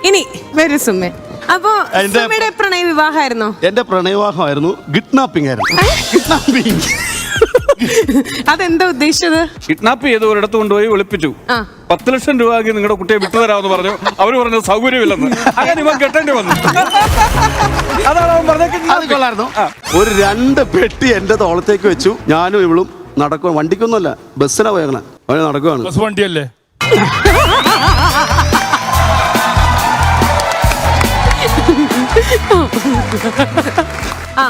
ഇനി വരൂ സുമേ. അപ്പൊ സുമയുടെ പ്രണയ വിവാഹമായിരുന്നോ? എന്റെ പ്രണയവിവാഹമായിരുന്നു. കിഡ്നാപ്പിംഗ് ആയിരുന്നു. അതെന്താ ഉദ്ദേശിച്ചത്? കിഡ്നാപ്പ് ചെയ്ത് ഒരിടത്ത് കൊണ്ടുപോയി ഒളിപ്പിച്ചു. 10 ലക്ഷം രൂപയ്ക്ക് നിങ്ങളുടെ കുട്ടിയെ വിട്ടുതരാമെന്ന് പറഞ്ഞു. അവര് പറഞ്ഞു സൗകര്യമില്ലെന്ന്. അങ്ങനെ ഇവൻ കെട്ടേണ്ടി വന്നു. അതാണ് അവൻ പറഞ്ഞത്. ഒരു 2 പെട്ടി എന്റെ തോളത്തേക്ക് വെച്ചു. ഞാനും ഇവളും നടക്കുക. വണ്ടിക്കൊന്നുമല്ല, ബസ്സിനാ പോയങ്ങനെ. അവന് നടക്കുവാണ്. ബസ് വണ്ടിയല്ലേ?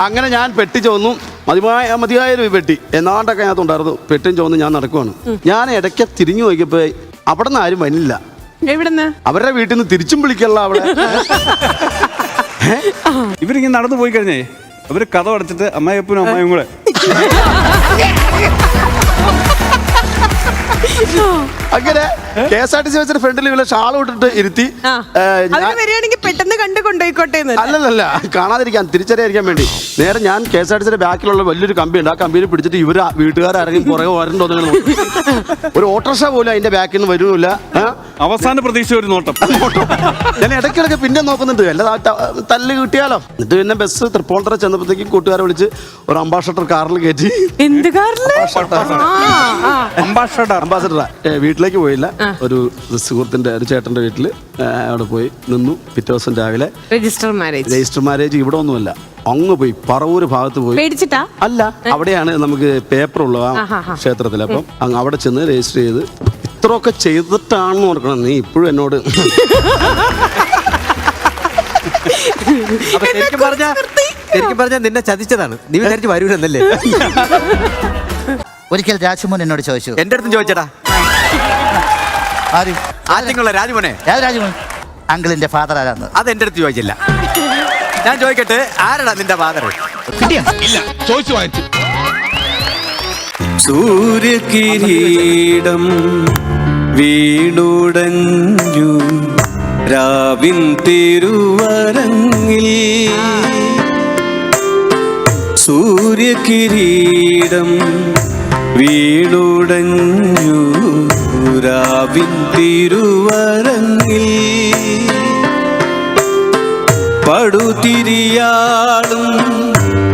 അങ്ങനെ ഞാൻ പെട്ടി ചോന്നു. മതിയായ ഒരു പെട്ടി എന്നാണ്ടൊക്കെ അതിനകത്തുണ്ടായിരുന്നു. പെട്ടിയും ചോന്ന് ഞാൻ നടക്കുവാണ്. ഞാൻ ഇടയ്ക്ക് തിരിഞ്ഞു നോക്കിയപ്പോ അവിടെ നിന്ന് ആരും വന്നില്ല. എവിടെന്ന്? അവരുടെ വീട്ടിൽ നിന്ന് തിരിച്ചും വിളിക്കല്ല അവിടെ. ഇവരിങ്ങനെ നടന്നു പോയി കഴിഞ്ഞേ അവര് കഥ അടച്ചിട്ട് അമ്മായിയപ്പനും അമ്മായും കൂടെ അങ്ങനെ KSRTC ബസ്സിന്റെ ഫ്രണ്ടിൽ ഇവരെ ഷാൾ ഇട്ടിട്ട് ഇരുത്തി. പെട്ടെന്ന് കണ്ടു കൊണ്ടുപോയിക്കോട്ടെ. അല്ലല്ല, കാണാതിരിക്കാൻ, തിരിച്ചറിയാതിരിക്കാൻ വേണ്ടി നേരെ ഞാൻ KSRTCയുടെ ബാക്കിലുള്ള വലിയൊരു കമ്പിയുണ്ട്. ആ കമ്പിയിൽ പിടിച്ചിട്ട് ഇവര് വീട്ടുകാരിറങ്ങി പുറകെ വരണ്ടോന്നു. ഒരു ഓട്ടോറിക്ഷ പോലും അതിന്റെ ബാക്കിൽ നിന്ന് വരുന്നില്ല. അവസാന പ്രതീക്ഷ ഒരു നോട്ടം. ഞാൻ ഇടയ്ക്കിടയ്ക്ക് പിന്നെ നോക്കുന്നുണ്ട് അല്ല തല്ല് കിട്ടിയാലോ. എന്നിട്ട് പിന്നെ ബസ് തൃപ്പൂണിത്തുറ ചെന്നപ്പോഴത്തേക്കും കൂട്ടുകാരെ വിളിച്ച് ഒരു അംബാസഡർ കാറിൽ കയറ്റി. എന്ത് കാറില്? അംബാസഡർ. വീട്ടിലേക്ക് പോയില്ല. ഒരു സുഹൃത്തിന്റെ, ഒരു ചേട്ടന്റെ വീട്ടില് അവിടെ പോയി നിന്നു. പിറ്റേ ദിവസം രാവിലെ രജിസ്റ്റർ മാരേജ്. ഇവിടെ ഒന്നുമല്ല, അങ്ങ് പോയി പറവൂര് ഭാഗത്ത് പോയി. പേടിച്ചിട്ടാ? അല്ല, അവിടെയാണ് നമുക്ക് പേപ്പർ ഉള്ള ക്ഷേത്രത്തിൽ. അപ്പം അങ്ങ് അവിടെ ചെന്ന് രജിസ്റ്റർ ചെയ്ത്. ഇത്രയൊക്കെ ചെയ്തിട്ടാണെന്ന് ഓർക്കണം നീ ഇപ്പോഴും എന്നോട്. ശരിക്കും പറഞ്ഞാൽ നിന്നെ ചതിച്ചതാണ്. നീ വിചാരിച്ച് വരൂലെന്നല്ലേ? ഒരിക്കൽ രാജുമോൻ എന്നോട് ചോദിച്ചു. എന്റെ അടുത്തും ചോദിച്ചടാ. ആദ്യമുള്ള രാജുമോനെ. രാജുമോൻ അങ്കിളിന്റെ ഫാദർ ആരാന്ന്? അത് എന്റെ അടുത്ത് ചോദിച്ചില്ല. ഞാൻ ചോദിക്കട്ടെ, ആരടാ നിന്റെ ഫാദർ? ഇല്ല, ചോദിച്ചു വാങ്ങിച്ചു. സൂര്യകിരീടം വീണുടഞ്ഞു രാവിൻ തിരുവരങ്ങിൽ. സൂര്യകിരീടം വീണുടഞ്ഞു രാവിൻ തിരുവരങ്ങിൽ. പടുതിരിയാളും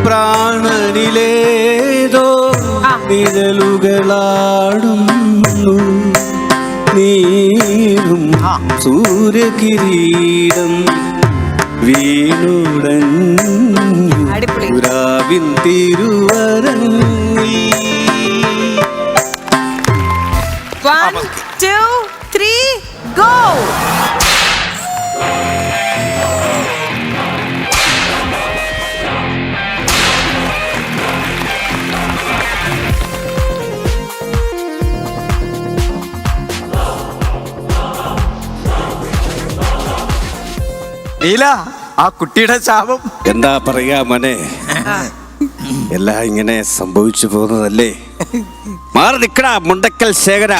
പ്രാണനിലേതോ നിഴലുകളാടുന്നു. നീരും സൂര്യകിരീടം വീണുടഞ്ഞു രാവിൻ തിരുവരങ്ങിൽ. 1, 2, 3, go! നീല, ആ കുട്ടിയുടെ ശാപം എന്താ പറയാ മോനെ, എല്ലാം ഇങ്ങനെ സംഭവിച്ചു പോകുന്നതല്ലേ. മാറി നിക്കടാ മുണ്ടക്കൽ ശേഖര.